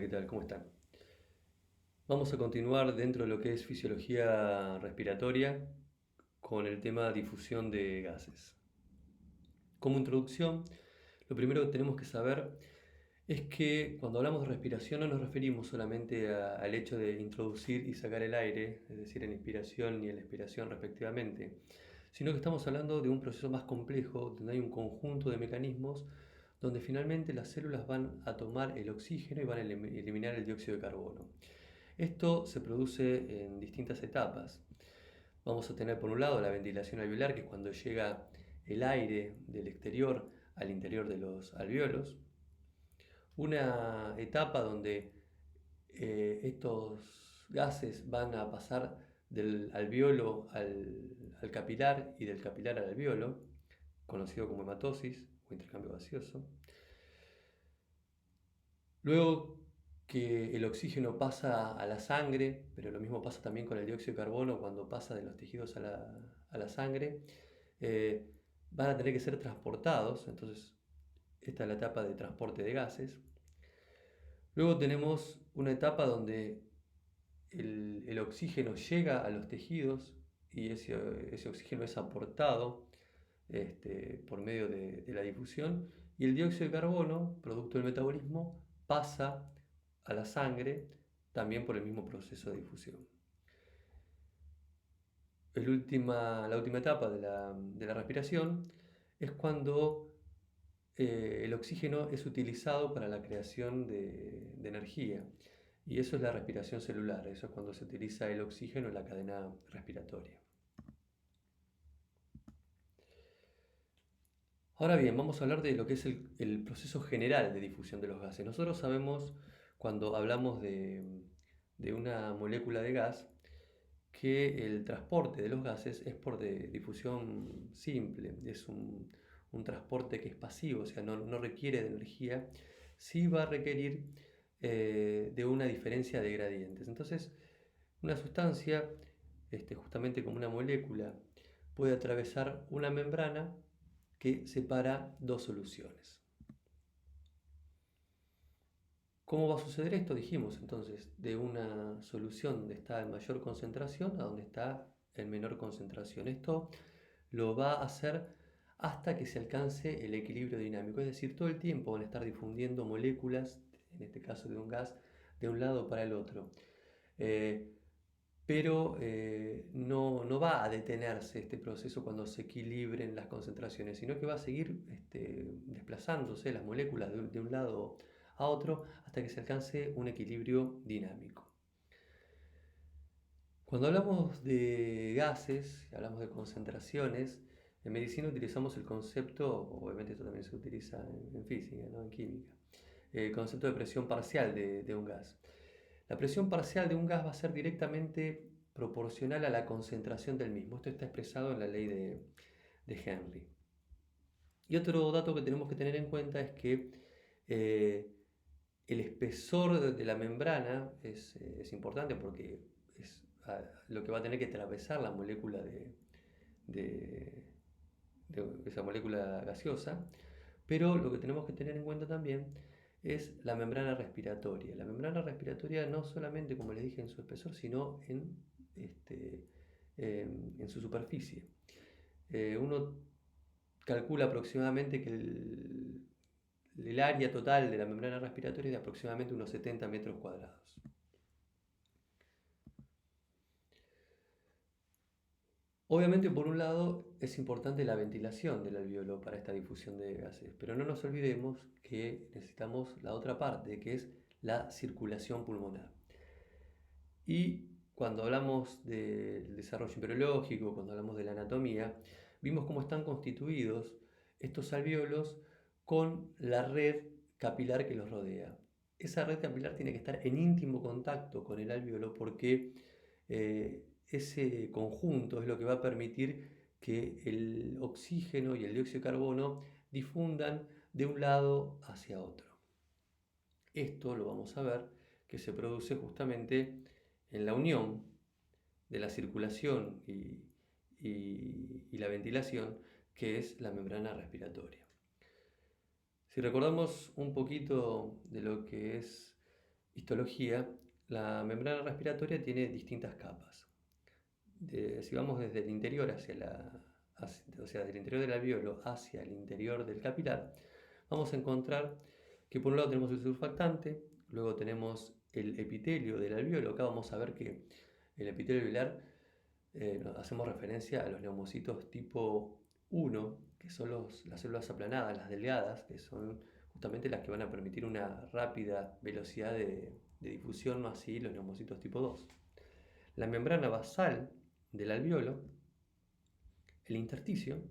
¿qué tal? ¿Cómo están? Vamos a continuar dentro de lo que es fisiología respiratoria con el tema difusión de gases. Como introducción, lo primero que tenemos que saber es que cuando hablamos de respiración no nos referimos solamente al hecho de introducir y sacar el aire, es decir, en la inspiración y en la expiración respectivamente, sino que estamos hablando de un proceso más complejo, donde hay un conjunto de mecanismos donde finalmente las células van a tomar el oxígeno y van a eliminar el dióxido de carbono. Esto se produce en distintas etapas. Vamos a tener por un lado la ventilación alveolar, que es cuando llega el aire del exterior al interior de los alvéolos. Una etapa donde estos gases van a pasar del alveolo al capilar y del capilar al alveolo, conocido como hematosis o intercambio gaseoso. Luego que el oxígeno pasa a la sangre, pero lo mismo pasa también con el dióxido de carbono cuando pasa de los tejidos a la sangre, eh, van a tener que ser transportados, entonces esta es la etapa de transporte de gases. Luego tenemos una etapa donde el oxígeno llega a los tejidos y ese oxígeno es aportado por medio de la difusión, y el dióxido de carbono, producto del metabolismo, pasa a la sangre también por el mismo proceso de difusión. La última etapa de la respiración es cuando el oxígeno es utilizado para la creación de energía, y eso es la respiración celular, eso es cuando se utiliza el oxígeno en la cadena respiratoria. Ahora bien, vamos a hablar de lo que es el proceso general de difusión de los gases. Nosotros sabemos, cuando hablamos de una molécula de gas, que el transporte de los gases es por difusión simple, es un transporte que es pasivo, o sea, no requiere de energía, sí va a requerir de una diferencia de gradientes. Entonces, una sustancia, justamente como una molécula, puede atravesar una membrana que separa dos soluciones. ¿Cómo va a suceder esto? Dijimos entonces, de una solución donde está en mayor concentración a donde está en menor concentración. Esto lo va a hacer hasta que se alcance el equilibrio dinámico, es decir, todo el tiempo van a estar difundiendo moléculas, en este caso de un gas, de un lado para el otro. Pero no va a detenerse este proceso cuando se equilibren las concentraciones, sino que va a seguir desplazándose las moléculas de un lado a otro hasta que se alcance un equilibrio dinámico. Cuando hablamos de gases, hablamos de concentraciones, en medicina utilizamos el concepto, obviamente esto también se utiliza en física, ¿no? En química, el concepto de presión parcial de un gas. La presión parcial de un gas va a ser directamente proporcional a la concentración del mismo. Esto está expresado en la ley de Henry. Y otro dato que tenemos que tener en cuenta es que el espesor de la membrana es importante porque es lo que va a tener que atravesar la molécula de esa molécula gaseosa, pero lo que tenemos que tener en cuenta también es la membrana respiratoria. La membrana respiratoria no solamente, como les dije, en su espesor, sino en su superficie. Uno calcula aproximadamente que el área total de la membrana respiratoria es de aproximadamente unos 70 metros cuadrados. Obviamente, por un lado, es importante la ventilación del alvéolo para esta difusión de gases, pero no nos olvidemos que necesitamos la otra parte, que es la circulación pulmonar. Y cuando hablamos del desarrollo embriológico, cuando hablamos de la anatomía, vimos cómo están constituidos estos alvéolos con la red capilar que los rodea. Esa red capilar tiene que estar en íntimo contacto con el alvéolo porque ese conjunto es lo que va a permitir que el oxígeno y el dióxido de carbono difundan de un lado hacia otro. Esto lo vamos a ver que se produce justamente en la unión de la circulación y la ventilación, que es la membrana respiratoria. Si recordamos un poquito de lo que es histología, la membrana respiratoria tiene distintas capas. Si vamos desde el interior o sea, del interior del alvéolo hacia el interior del capilar, vamos a encontrar que por un lado tenemos el surfactante, luego tenemos el epitelio del alvéolo. Acá vamos a ver que el epitelio alveolar hacemos referencia a los neumocitos tipo 1, que son las células aplanadas, las delgadas, que son justamente las que van a permitir una rápida velocidad de difusión, no así los neumocitos tipo 2. La membrana basal del alvéolo, el intersticio,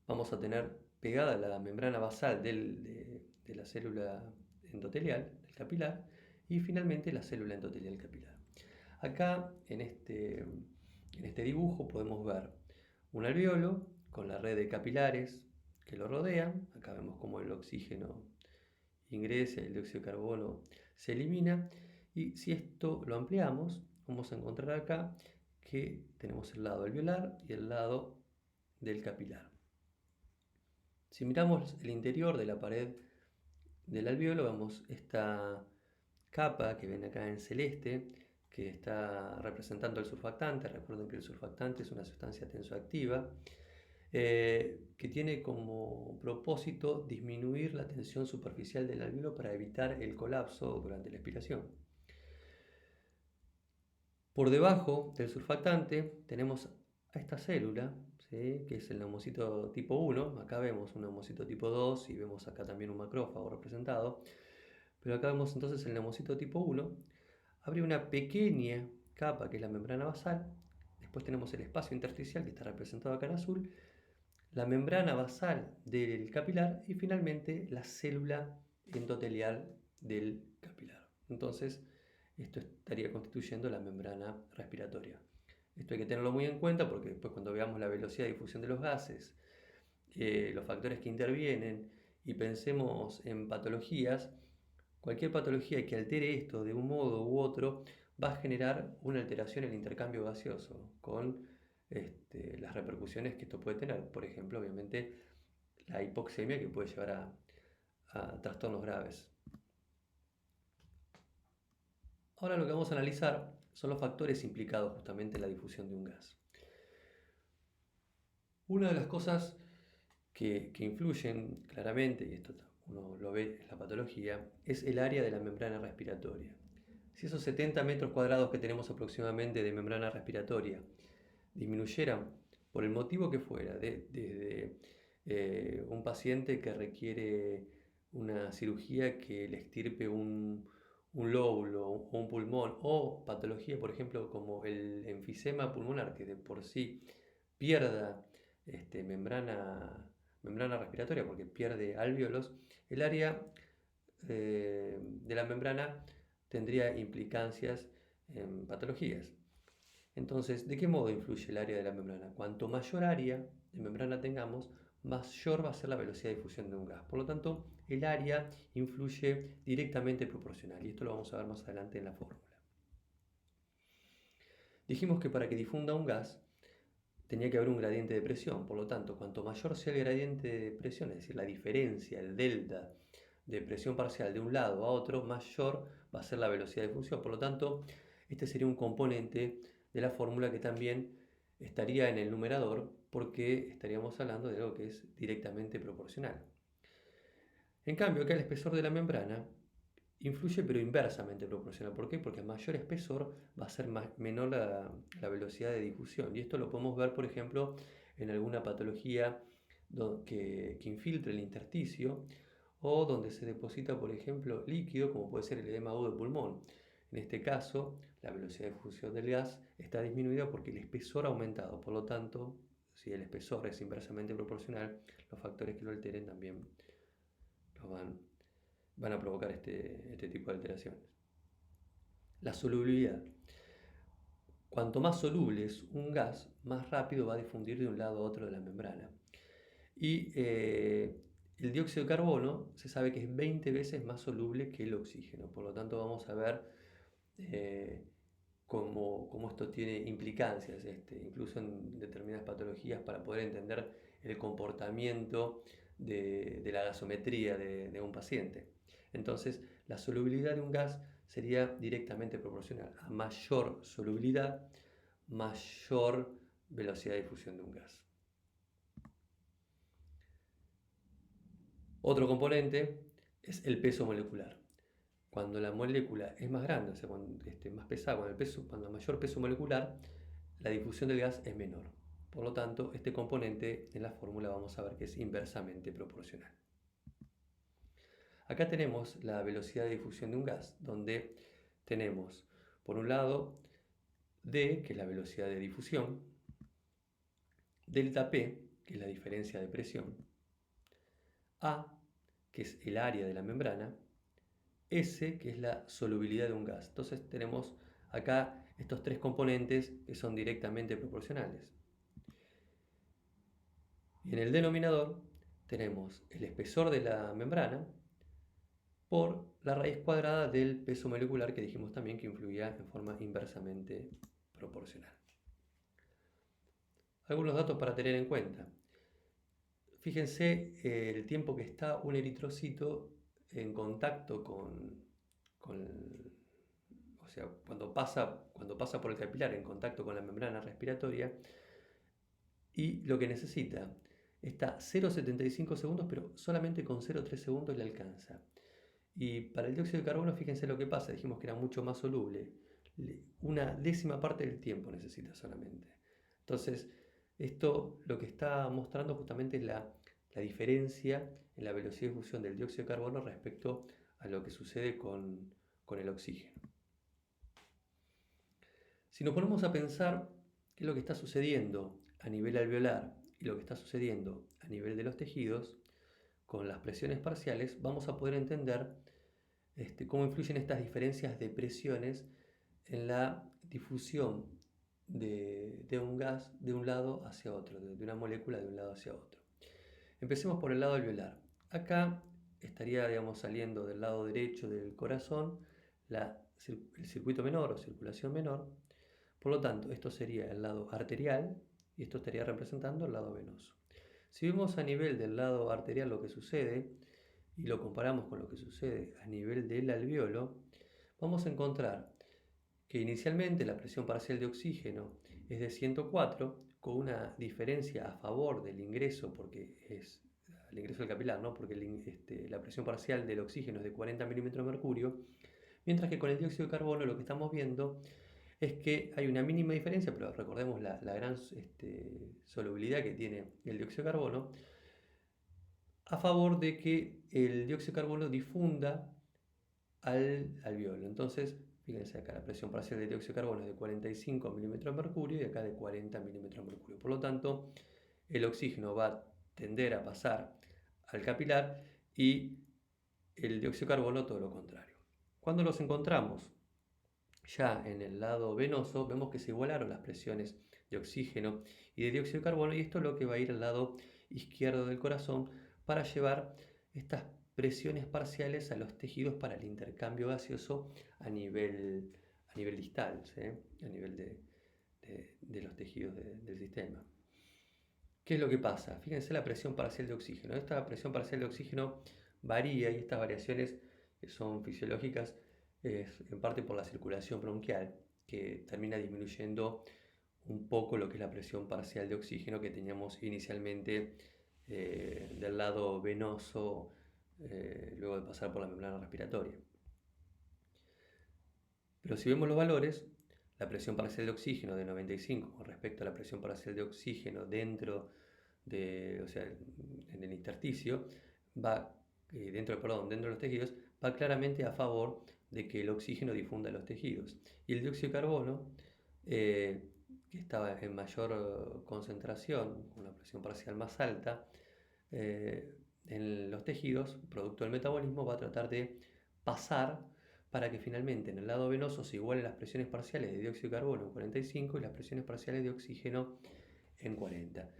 vamos a tener pegada la membrana basal de la célula endotelial, del capilar, y finalmente la célula endotelial capilar. Acá, en este dibujo, podemos ver un alvéolo con la red de capilares que lo rodean. Acá vemos cómo el oxígeno ingresa y el dióxido de carbono se elimina. Y si esto lo ampliamos, vamos a encontrar acá que tenemos el lado alveolar y el lado del capilar. Si miramos el interior de la pared del alvéolo, vemos esta capa que ven acá en celeste, que está representando el surfactante. Recuerden que el surfactante es una sustancia tensoactiva que tiene como propósito disminuir la tensión superficial del alvéolo para evitar el colapso durante la expiración. Por debajo del surfactante tenemos a esta célula, ¿sí?, que es el neumocito tipo 1. Acá vemos un neumocito tipo 2 y vemos acá también un macrófago representado. Pero acá vemos entonces el neumocito tipo 1. Abre una pequeña capa que es la membrana basal. Después tenemos el espacio intersticial que está representado acá en azul, la membrana basal del capilar y finalmente la célula endotelial del capilar. Entonces, esto estaría constituyendo la membrana respiratoria. Esto hay que tenerlo muy en cuenta porque después cuando veamos la velocidad de difusión de los gases, los factores que intervienen y pensemos en patologías, cualquier patología que altere esto de un modo u otro va a generar una alteración en el intercambio gaseoso con las repercusiones que esto puede tener. Por ejemplo, obviamente, la hipoxemia que puede llevar a trastornos graves. Ahora lo que vamos a analizar son los factores implicados justamente en la difusión de un gas. Una de las cosas que influyen claramente, y esto uno lo ve en la patología, es el área de la membrana respiratoria. Si esos 70 metros cuadrados que tenemos aproximadamente de membrana respiratoria disminuyeran por el motivo que fuera, desde un paciente que requiere una cirugía que le extirpe un lóbulo o un pulmón, o patología, por ejemplo, como el enfisema pulmonar, que de por sí pierda membrana respiratoria porque pierde alvéolos, el área de la membrana tendría implicancias en patologías. Entonces, ¿de qué modo influye el área de la membrana? Cuanto mayor área de membrana tengamos, mayor va a ser la velocidad de difusión de un gas. Por lo tanto, el área influye directamente proporcional, y esto lo vamos a ver más adelante en la fórmula. Dijimos que para que difunda un gas tenía que haber un gradiente de presión. Por lo tanto, cuanto mayor sea el gradiente de presión, es decir, la diferencia, el delta de presión parcial de un lado a otro, mayor va a ser la velocidad de difusión. Por lo tanto, este sería un componente de la fórmula que también estaría en el numerador, porque estaríamos hablando de algo que es directamente proporcional. En cambio, acá el espesor de la membrana influye pero inversamente proporcional. ¿Por qué? Porque a mayor espesor va a ser menor la velocidad de difusión. Y esto lo podemos ver, por ejemplo, en alguna patología que infiltre el intersticio o donde se deposita, por ejemplo, líquido, como puede ser el edema agudo de pulmón. En este caso, la velocidad de difusión del gas está disminuida porque el espesor ha aumentado. Por lo tanto, si el espesor es inversamente proporcional, los factores que lo alteren también van a provocar este tipo de alteraciones. La solubilidad. Cuanto más soluble es un gas, más rápido va a difundir de un lado a otro de la membrana. Y el dióxido de carbono se sabe que es 20 veces más soluble que el oxígeno. Por lo tanto, vamos a ver cómo esto tiene implicancias, incluso en determinadas patologías, para poder entender el comportamiento de la gasometría de un paciente. Entonces, la solubilidad de un gas sería directamente proporcional. A mayor solubilidad, mayor velocidad de difusión de un gas. Otro componente es el peso molecular. Cuando la molécula es más grande, o sea, cuando más pesada, cuando mayor peso molecular, la difusión del gas es menor. Por lo tanto, este componente en la fórmula vamos a ver que es inversamente proporcional. Acá tenemos la velocidad de difusión de un gas, donde tenemos, por un lado, D, que es la velocidad de difusión, delta P, que es la diferencia de presión, A, que es el área de la membrana, S, que es la solubilidad de un gas. Entonces tenemos acá estos tres componentes que son directamente proporcionales. Y en el denominador tenemos el espesor de la membrana por la raíz cuadrada del peso molecular, que dijimos también que influía en forma inversamente proporcional. Algunos datos para tener en cuenta. Fíjense el tiempo que está un eritrocito en contacto o sea, cuando pasa por el capilar en contacto con la membrana respiratoria, y lo que necesita. Está 0,75 segundos, pero solamente con 0,3 segundos le alcanza. Y para el dióxido de carbono, fíjense lo que pasa, dijimos que era mucho más soluble. Una décima parte del tiempo necesita solamente. Entonces, esto lo que está mostrando justamente es la diferencia en la velocidad de difusión del dióxido de carbono respecto a lo que sucede con el oxígeno. Si nos ponemos a pensar qué es lo que está sucediendo a nivel alveolar y lo que está sucediendo a nivel de los tejidos, con las presiones parciales, vamos a poder entender cómo influyen estas diferencias de presiones en la difusión de un gas de un lado hacia otro, de una molécula de un lado hacia otro. Empecemos por el lado alveolar. Acá estaría, digamos, saliendo del lado derecho del corazón el circuito menor o circulación menor. Por lo tanto, esto sería el lado arterial y esto estaría representando el lado venoso. Si vemos a nivel del lado arterial lo que sucede y lo comparamos con lo que sucede a nivel del alveolo, vamos a encontrar que inicialmente la presión parcial de oxígeno es de 104, con una diferencia a favor del ingreso, porque es el ingreso del capilar, ¿no? Porque la presión parcial del oxígeno es de 40 milímetros de mercurio, mientras que con el dióxido de carbono lo que estamos viendo es que hay una mínima diferencia, pero recordemos la gran solubilidad que tiene el dióxido de carbono, a favor de que el dióxido de carbono difunda al alveolo. Entonces, fíjense acá, la presión parcial del dióxido de carbono es de 45 milímetros de mercurio y acá de 40 milímetros de mercurio. Por lo tanto, el oxígeno va a tender a pasar al capilar y el dióxido de carbono todo lo contrario. Cuando los encontramos ya en el lado venoso, vemos que se igualaron las presiones de oxígeno y de dióxido de carbono, y esto es lo que va a ir al lado izquierdo del corazón para llevar estas presiones parciales a los tejidos para el intercambio gaseoso a nivel distal, ¿sí? A nivel de los tejidos del sistema. ¿Qué es lo que pasa? Fíjense la presión parcial de oxígeno. Esta presión parcial de oxígeno varía, y estas variaciones son fisiológicas, en parte por la circulación bronquial, que termina disminuyendo un poco lo que es la presión parcial de oxígeno que teníamos inicialmente del lado venoso, luego de pasar por la membrana respiratoria. Pero si vemos los valores, la presión parcial de oxígeno de 95 con respecto a la presión parcial de oxígeno dentro o sea, en el intersticio, va dentro de los tejidos, va claramente a favor de que el oxígeno difunda los tejidos. Y el dióxido de carbono, que estaba en mayor concentración, con una presión parcial más alta, en los tejidos, producto del metabolismo, va a tratar de pasar para que finalmente en el lado venoso se igualen las presiones parciales de dióxido de carbono en 45 y las presiones parciales de oxígeno en 40.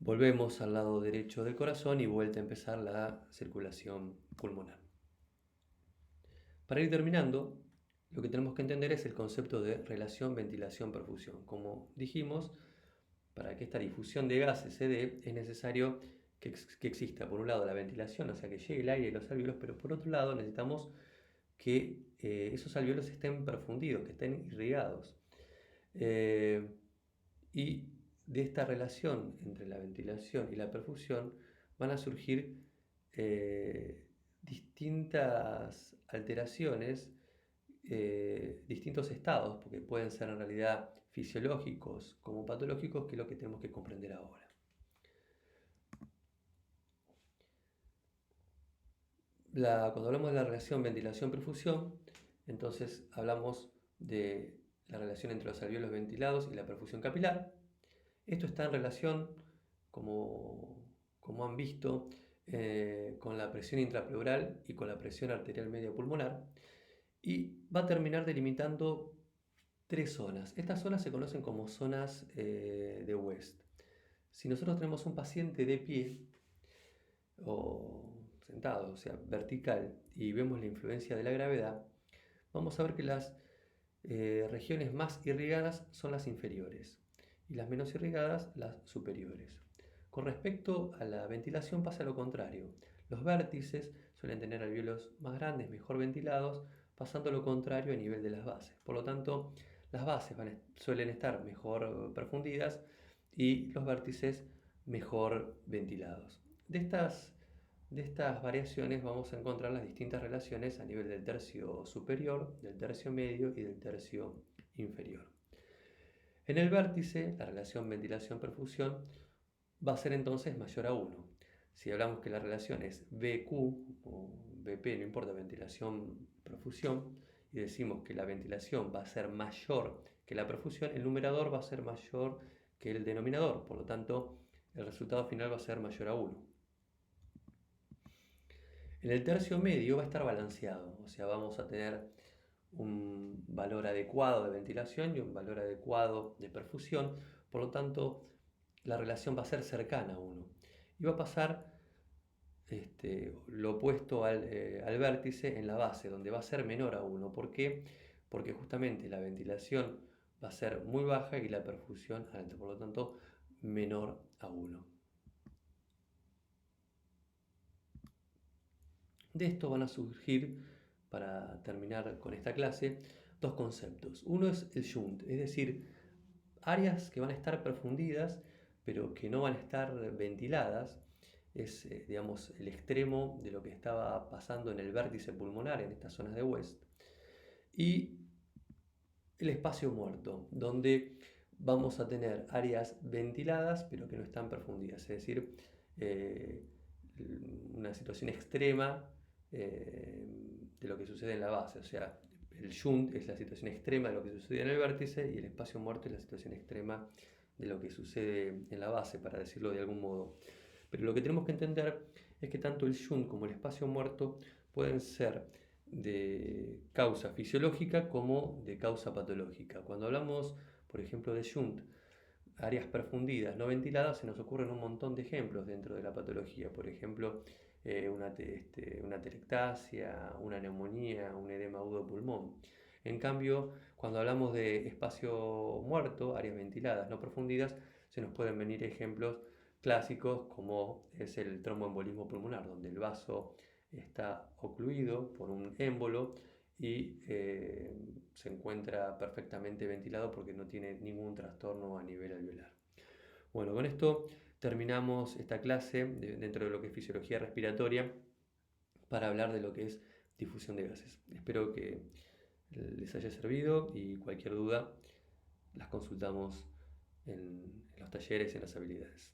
Volvemos al lado derecho del corazón y vuelta a empezar la circulación pulmonar. Para ir terminando, lo que tenemos que entender es el concepto de relación ventilación-perfusión. Como dijimos, para que esta difusión de gases se dé, es necesario que exista, por un lado, la ventilación, o sea, que llegue el aire y los alvéolos, pero por otro lado necesitamos que esos alvéolos estén perfundidos, que estén irrigados. Y de esta relación entre la ventilación y la perfusión van a surgir distintas alteraciones, distintos estados, porque pueden ser en realidad fisiológicos como patológicos, que es lo que tenemos que comprender ahora. Cuando hablamos de la relación ventilación-perfusión, entonces hablamos de la relación entre los alvéolos ventilados y la perfusión capilar. Esto está en relación, como han visto, con la presión intrapleural y con la presión arterial media pulmonar, y va a terminar delimitando tres zonas. Estas zonas se conocen como zonas de West. Si nosotros tenemos un paciente de pie o sentado, o sea, vertical, y vemos la influencia de la gravedad, vamos a ver que las regiones más irrigadas son las inferiores y las menos irrigadas las superiores. Con respecto a la ventilación pasa lo contrario. Los vértices suelen tener alvéolos más grandes, mejor ventilados, pasando lo contrario a nivel de las bases. Por lo tanto, las bases suelen estar mejor perfundidas y los vértices mejor ventilados. De estas variaciones vamos a encontrar las distintas relaciones a nivel del tercio superior, del tercio medio y del tercio inferior. En el vértice, la relación ventilación-perfusión va a ser entonces mayor a 1. Si hablamos que la relación es BQ o BP, no importa, ventilación-perfusión, y decimos que la ventilación va a ser mayor que la perfusión, el numerador va a ser mayor que el denominador, por lo tanto el resultado final va a ser mayor a 1. En el tercio medio va a estar balanceado, o sea, vamos a tener un valor adecuado de ventilación y un valor adecuado de perfusión, por lo tanto la relación va a ser cercana a 1 y va a pasar lo opuesto al vértice en la base, donde va a ser menor a 1. ¿Por qué? Porque justamente la ventilación va a ser muy baja y la perfusión alta, por lo tanto menor a 1. De esto van a surgir, para terminar con esta clase, dos conceptos. Uno es el shunt, es decir, áreas que van a estar perfundidas pero que no van a estar ventiladas. Es, digamos, el extremo de lo que estaba pasando en el vértice pulmonar, en estas zonas de West. Y el espacio muerto, donde vamos a tener áreas ventiladas pero que no están perfundidas, es decir, una situación extrema de lo que sucede en la base. O sea, el shunt es la situación extrema de lo que sucede en el vértice y el espacio muerto es la situación extrema de lo que sucede en la base, para decirlo de algún modo. Pero lo que tenemos que entender es que tanto el shunt como el espacio muerto pueden ser de causa fisiológica como de causa patológica. Cuando hablamos, por ejemplo, de shunt, áreas perfundidas no ventiladas, se nos ocurren un montón de ejemplos dentro de la patología. Por ejemplo, una atelectasia, una neumonía, un edema agudo de pulmón. En cambio, cuando hablamos de espacio muerto, áreas ventiladas no profundidas, se nos pueden venir ejemplos clásicos como es el tromboembolismo pulmonar, donde el vaso está ocluido por un émbolo y se encuentra perfectamente ventilado porque no tiene ningún trastorno a nivel alveolar. Bueno, con esto terminamos esta clase dentro de lo que es fisiología respiratoria para hablar de lo que es difusión de gases. Espero que les haya servido y cualquier duda las consultamos en los talleres y en las habilidades.